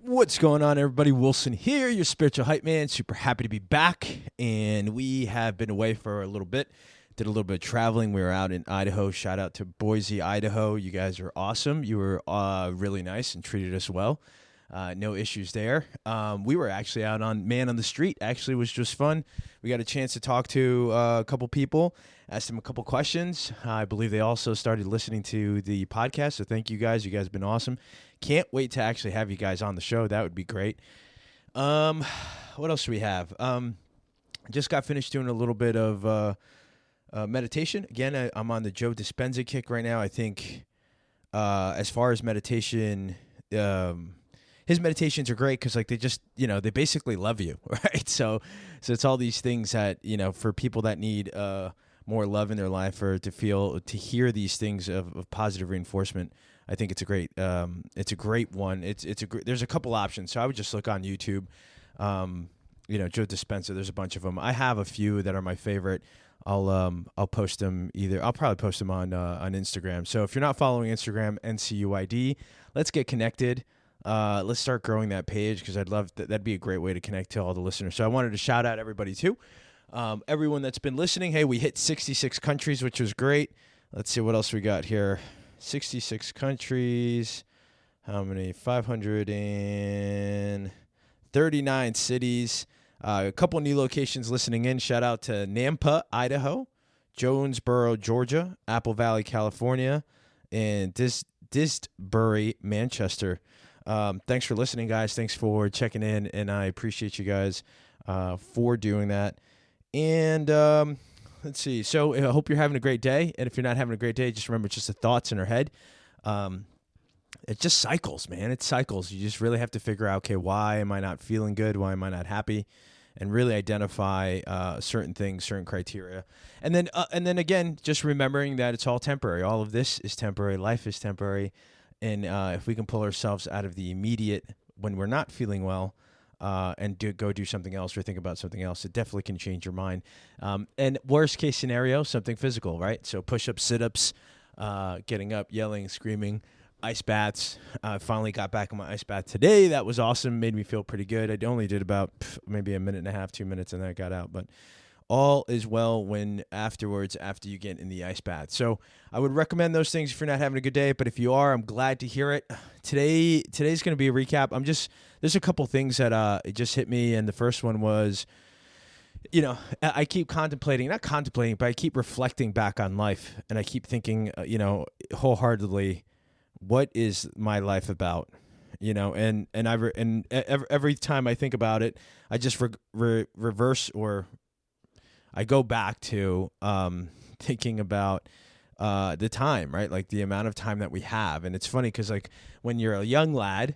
What's going on, everybody? Wilson here, your spiritual hype man. Super happy to be back. And we have been away for a little bit. Did a little bit of traveling. We were out in Idaho. Shout out to Boise, Idaho. You guys are awesome. You were really nice and treated us well. No issues there. We were actually out on Man on the Street. Actually, was just fun. We got a chance to talk to a couple people, asked them a couple questions. I believe they also started listening to the podcast, so thank you guys. You guys have been awesome. Can't wait to actually have you guys on the show. That would be great. What else do we have? Just got finished doing a little bit of meditation. Again, I'm on the Joe Dispenza kick right now. I think as far as meditation, his meditations are great because, like, they just, they basically love you, right? So it's all these things that, for people that need more love in their life, or to hear these things of positive reinforcement. I think it's a great one. There's a couple options. So I would just look on YouTube, Joe Dispenza. There's a bunch of them. I have a few that are my favorite. I'll post them I'll probably post them on Instagram. So if you're not following Instagram, NCUID, let's get connected. Let's start growing that page because I'd love that'd be a great way to connect to all the listeners. So I wanted to shout out everybody too. Everyone that's been listening. Hey, we hit 66 countries, which was great. Let's see what else we got here. 66 countries. How many? 539 cities. A couple new locations listening in. Shout out to Nampa, Idaho, Jonesboro, Georgia, Apple Valley, California, and Disbury, Manchester. Thanks for listening, guys. Thanks for checking in, and I appreciate you guys for doing that. And let's see. So I hope you're having a great day. And if you're not having a great day, just remember it's just the thoughts in our head. It just cycles, man. It cycles. You just really have to figure out, okay, why am I not feeling good? Why am I not happy? And really identify certain things, certain criteria. And then again, just remembering that it's all temporary. All of this is temporary. Life is temporary. And if we can pull ourselves out of the immediate when we're not feeling well, and go do something else or think about something else, it definitely can change your mind. And worst case scenario, something physical, right? So push-ups, sit-ups, getting up, yelling, screaming, ice baths. I finally got back in my ice bath today. That was awesome. Made me feel pretty good. I only did about maybe a minute and a half, 2 minutes, and then I got out. But all is well after you get in the ice bath. So I would recommend those things if you're not having a good day. But if you are, I'm glad to hear it. Today's going to be a recap. There's a couple things that it just hit me. And the first one was, I keep not contemplating, but I keep reflecting back on life. And I keep thinking, wholeheartedly, what is my life about? And every time I think about it, I just reverse, or I go back to thinking about the time, right? Like the amount of time that we have. And it's funny because, like, when you're a young lad,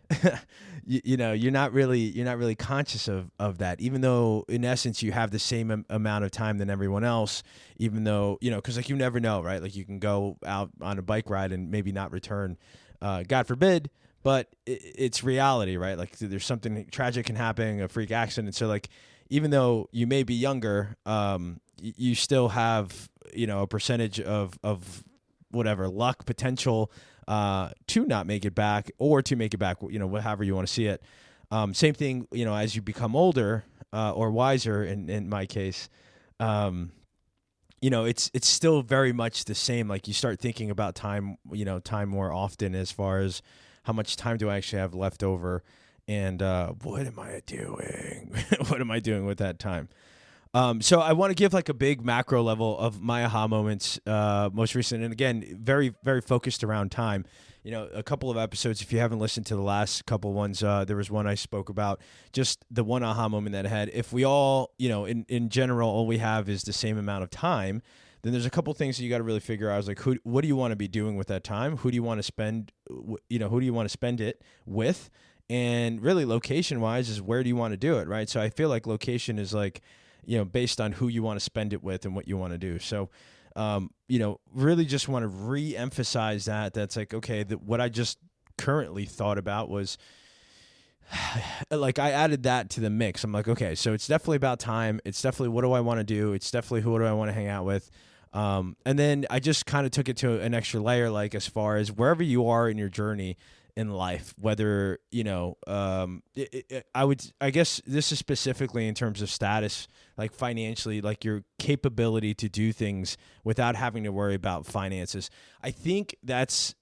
you're not really conscious of that, even though in essence you have the same amount of time than everyone else, even though, because like you never know, right? Like you can go out on a bike ride and maybe not return, God forbid, but it's reality, right? Like there's something tragic can happen, a freak accident. So like, even though you may be younger, you still have, a percentage of whatever luck, potential to not make it back or to make it back, however you want to see it. Same thing, as you become older or wiser in my case, it's still very much the same. Like you start thinking about time, time more often as far as how much time do I actually have left over. And what am I doing? What am I doing with that time? So I want to give like a big macro level of my aha moments, most recent. And again, very, very focused around time. A couple of episodes, if you haven't listened to the last couple ones, there was one I spoke about, just the one aha moment that I had. If we all, in general, all we have is the same amount of time, then there's a couple things that you got to really figure out. I was like, what do you want to be doing with that time? Who do you want to spend, who do you want to spend it with? And really location-wise is where do you want to do it, right? So I feel like location is like, based on who you want to spend it with and what you want to do. So, really just want to re-emphasize that. That's like, okay, what I just currently thought about was, like, I added that to the mix. I'm like, okay, so it's definitely about time. It's definitely what do I want to do? It's definitely who do I want to hang out with? And then I just kind of took it to an extra layer, like as far as wherever you are in your journey, in life, whether, I guess this is specifically in terms of status, like financially, like your capability to do things without having to worry about finances. I think that's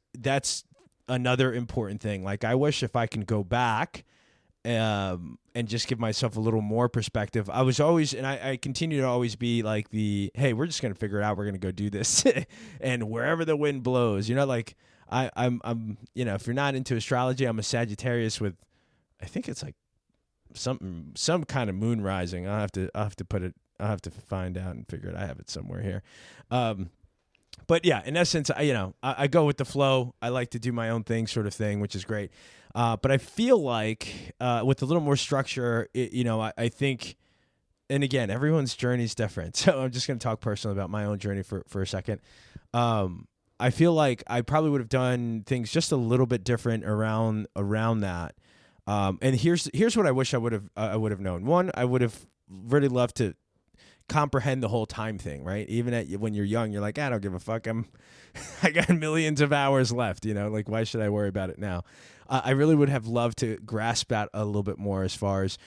another important thing. Like, I wish if I can go back and just give myself a little more perspective. I was always, and I continue to always be like hey, we're just going to figure it out. We're going to go do this. And wherever the wind blows, like I'm, if you're not into astrology, I'm a Sagittarius with, I think it's like some kind of moon rising. I'll have to find out and figure it. I have it somewhere here. But yeah, in essence, I go with the flow. I like to do my own thing, sort of thing, which is great. But I feel like with a little more structure, I think, and again, everyone's journey is different. So I'm just going to talk personally about my own journey for a second. I feel like I probably would have done things just a little bit different around that. And here's what I wish I would have known. One, I would have really loved to comprehend the whole time thing, right? Even when you're young, you're like, I don't give a fuck. I got millions of hours left, like, why should I worry about it now? I really would have loved to grasp that a little bit more, as far as,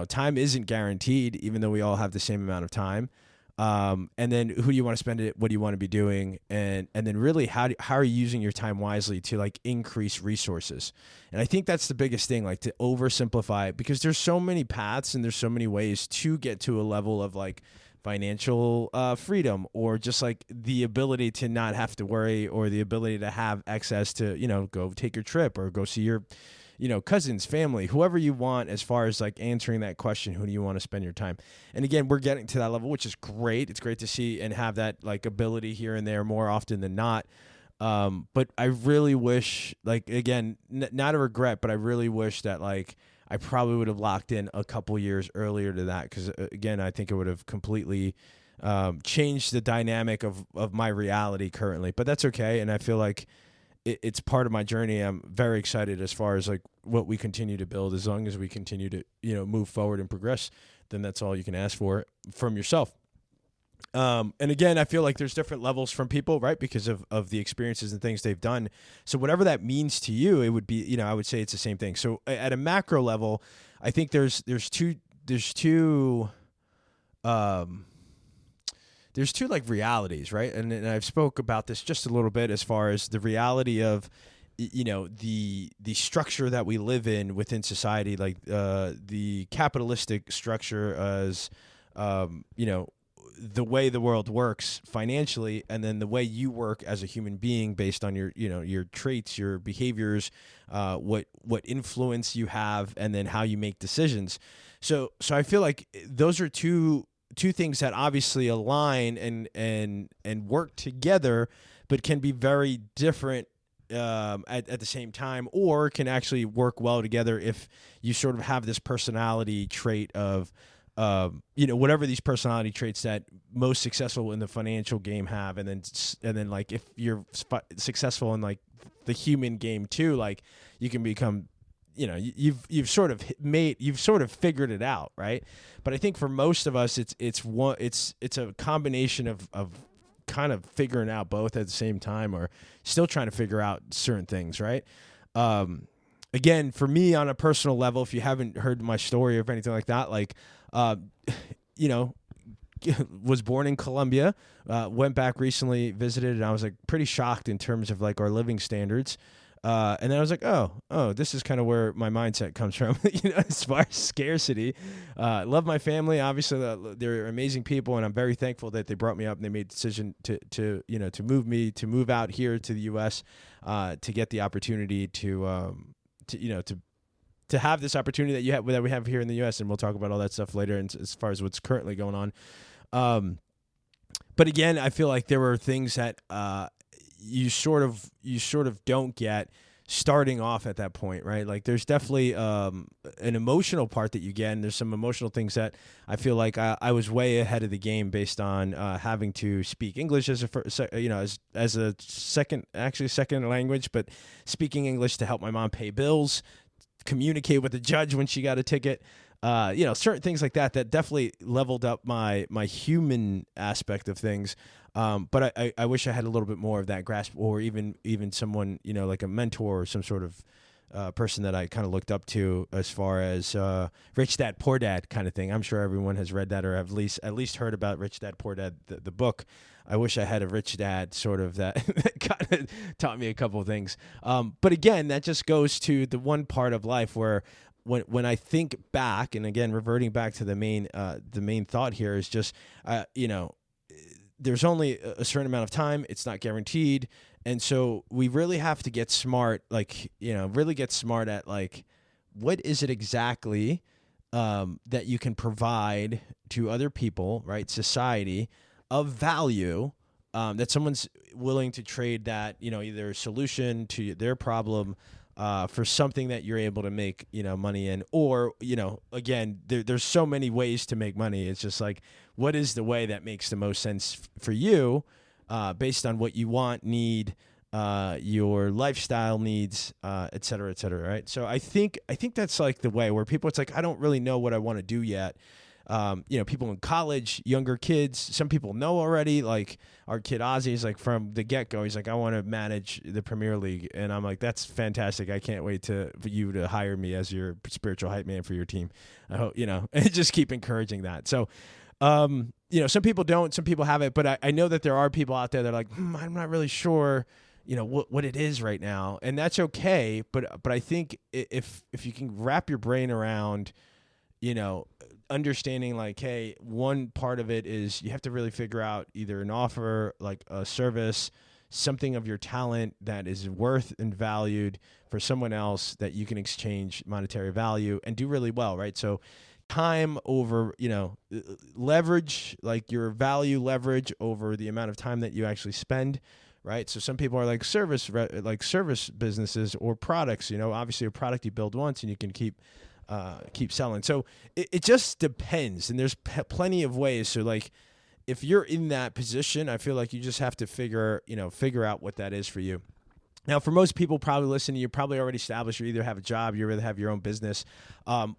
time isn't guaranteed, even though we all have the same amount of time. And then who do you want to spend it? What do you want to be doing? And then really, how are you using your time wisely to like increase resources? And I think that's the biggest thing, like to oversimplify it, because there's so many paths and there's so many ways to get to a level of like financial freedom, or just like the ability to not have to worry, or the ability to have access to, go take your trip or go see your, cousins, family, whoever you want, as far as like answering that question, who do you want to spend your time? And again, we're getting to that level, which is great. It's great to see and have that like ability here and there more often than not. But I really wish, like, again, not a regret, but I really wish that like I probably would have locked in a couple years earlier to that. Cause again, I think it would have completely changed the dynamic of my reality currently, but that's okay. And I feel like it's part of my journey. I'm very excited as far as like what we continue to build. As long as we continue to, move forward and progress, then that's all you can ask for from yourself. And again, I feel like there's different levels from people, right? Because of the experiences and things they've done. So whatever that means to you, it would be, I would say it's the same thing. So at a macro level, I think there's two like realities, right? And I've spoke about this just a little bit, as far as the reality of, the structure that we live in within society, like the capitalistic structure, as the way the world works financially, and then the way you work as a human being based on your, your traits, your behaviors, what influence you have, and then how you make decisions. So I feel like those are two things that obviously align and work together, but can be very different at the same time, or can actually work well together if you sort of have this personality trait of, whatever these personality traits that most successful in the financial game have, and then like if you're successful in like the human game too, like you can become, you've sort of figured it out, right? But I think for most of us, it's a combination of kind of figuring out both at the same time, or still trying to figure out certain things, right? Again, for me on a personal level, if you haven't heard my story or anything like that, like, was born in Colombia, went back recently, visited, and I was like pretty shocked in terms of like our living standards. And then I was like, oh, this is kind of where my mindset comes from, as far as scarcity. Love my family. Obviously, they're amazing people, and I'm very thankful that they brought me up and they made the decision to move out here to the U.S. To get the opportunity to have this opportunity that we have here in the U.S. And we'll talk about all that stuff later, and as far as what's currently going on. But again, I feel like there were things that you sort of don't get starting off at that point, right? Like there's definitely an emotional part that you get, and there's some emotional things that I feel like I was way ahead of the game based on having to speak English as a second language, but speaking English to help my mom pay bills, communicate with the judge when she got a ticket. certain things like that definitely leveled up my human aspect of things. But I wish I had a little bit more of that grasp, or even someone, like a mentor or some sort of person that I kind of looked up to, as far as Rich Dad Poor Dad kind of thing. I'm sure everyone has read that, or at least heard about Rich Dad Poor Dad, the book. I wish I had a rich dad sort of that kind of taught me a couple of things. But again, that just goes to the one part of life where when I think back, and again, reverting back to the main thought here is just, there's only a certain amount of time. It's not guaranteed. And so we really have to get smart, really get smart at what is it exactly that you can provide to other people, right? Society, of value, that someone's willing to trade that, either a solution to their problem for something that you're able to make, money in, or, again, there's so many ways to make money. It's just what is the way that makes the most sense for you, based on what you want, need, your lifestyle needs, et cetera, right? So I think that's the way where people, it's I don't really know what I want to do yet. People in college, younger kids, some people know already, our kid Ozzy's from the get-go, he's I want to manage the Premier League. And I'm that's fantastic. I can't wait for you to hire me as your spiritual hype man for your team. I hope, and just keep encouraging that. So, some people don't, some people have it, but I know that there are people out there that are I'm not really sure, what it is right now. And that's okay. But I think if you can wrap your brain around, understanding hey, one part of it is you have to really figure out either an offer, a service, something of your talent that is worth and valued for someone else that you can exchange monetary value and do really well, right? So time over, leverage, your value leverage over the amount of time that you actually spend, right? So some people are service businesses or products, obviously a product you build once and you can keep selling. So it just depends. And there's plenty of ways. So if you're in that position, I feel you just have to figure out what that is for you. Now, for most people probably listening, you're probably already established. You either have a job, you either have your own business,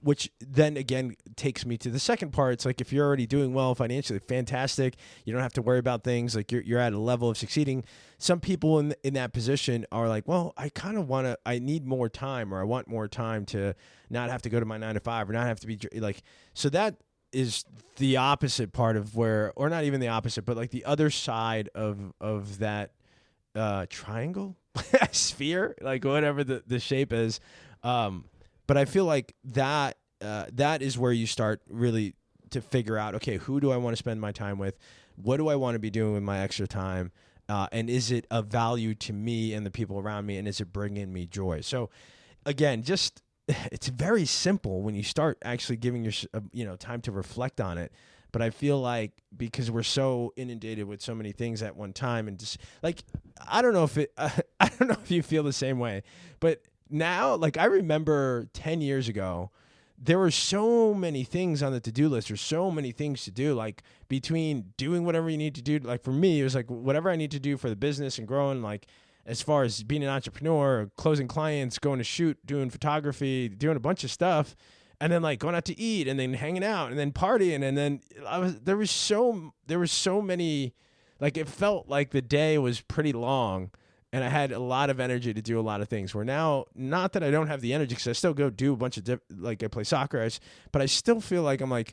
which then again takes me to the second part. It's if you're already doing well financially, fantastic. You don't have to worry about things. You're at a level of succeeding. Some people in that position are well, I need more time, or I want more time to not have to go to my 9 to 5, or not have to be so that is the opposite part of where, or not even the opposite, but the other side of that triangle, sphere, whatever the shape is. But I feel that is where you start really to figure out, okay, who do I want to spend my time with? What do I want to be doing with my extra time? And is it of value to me and the people around me? And is it bringing me joy? So again, it's very simple when you start actually giving your time to reflect on it. But I feel because we're so inundated with so many things at one time, and just I don't know if you feel the same way, but now I remember 10 years ago, there were so many things on the to-do list. There's so many things to do, between doing whatever you need to do. For me, it was whatever I need to do for the business and growing, as far as being an entrepreneur, closing clients, going to shoot, doing photography, doing a bunch of stuff. And then going out to eat, and then hanging out, and then partying, and then there was so many, it felt like the day was pretty long, and I had a lot of energy to do a lot of things. Where now, not that I don't have the energy, because I still go do a bunch of I play soccer, but I still feel I'm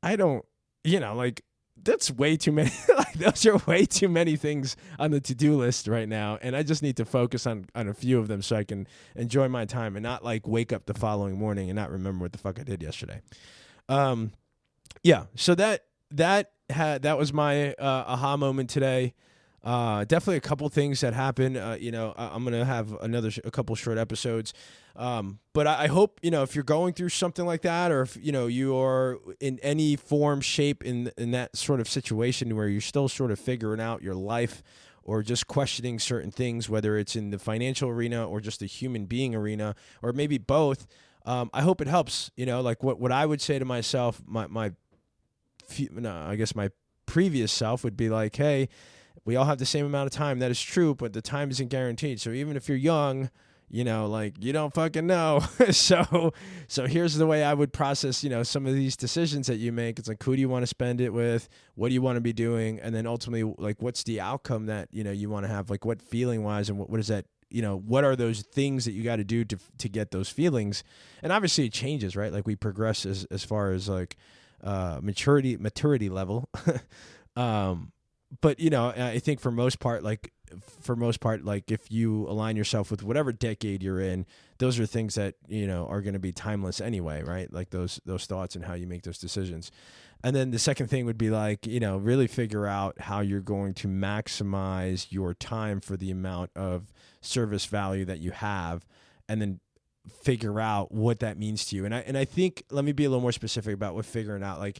I don't, that's way too many. Those are way too many things on the to-do list right now, and I just need to focus on a few of them so I can enjoy my time and not wake up the following morning and not remember what the fuck I did yesterday. Yeah. So that was my aha moment today. Definitely a couple things that happened. I'm gonna have a couple short episodes. But I hope, if you're going through something like that, or if, you are in any form, shape in that sort of situation where you're still sort of figuring out your life, or just questioning certain things, whether it's in the financial arena or just the human being arena, or maybe both. I hope it helps. What I would say to myself, my previous self would be hey, we all have the same amount of time. That is true, but the time isn't guaranteed. So even if you're young, like you don't fucking know. so here's the way I would process, some of these decisions that you make. It's like, who do you want to spend it with? What do you want to be doing? And then ultimately, like, what's the outcome that, you want to have? Like, what feeling wise, and what is that? What are those things that you got to do to get those feelings? And obviously it changes, right? Like we progress as far as like maturity level. But I think for most part, like if you align yourself with whatever decade you're in, those are things that are going to be timeless anyway, right? Like those thoughts and how you make those decisions. And then the second thing would be like, really figure out how you're going to maximize your time for the amount of service value that you have, and then figure out what that means to you. And I think, let me be a little more specific about what figuring out. Like,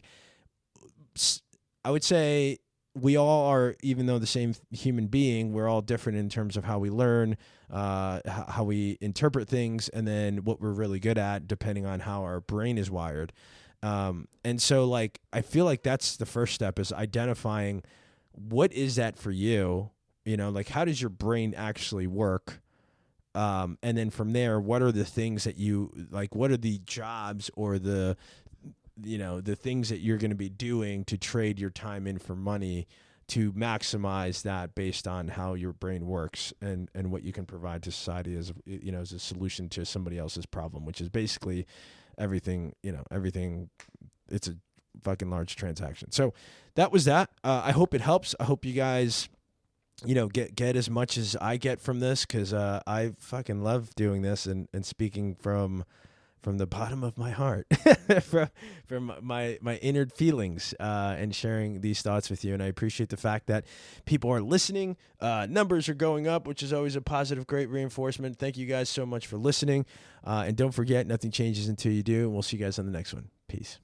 I would say we all are, even though the same human being, we're all different in terms of how we learn, how we interpret things, and then what we're really good at, depending on how our brain is wired. And so like, I feel like that's the first step, is identifying what is that for you, like how does your brain actually work? And then from there, what are the things that you like, what are the jobs or the things that you're going to be doing to trade your time in for money to maximize that based on how your brain works and what you can provide to society as, as a solution to somebody else's problem, which is basically everything. It's a fucking large transaction. So that was that. I hope it helps. I hope you guys, get as much as I get from this, because I fucking love doing this and speaking from the bottom of my heart, from my inner feelings, and sharing these thoughts with you. And I appreciate the fact that people are listening. Numbers are going up, which is always a positive, great reinforcement. Thank you guys so much for listening. And don't forget, nothing changes until you do. And we'll see you guys on the next one. Peace.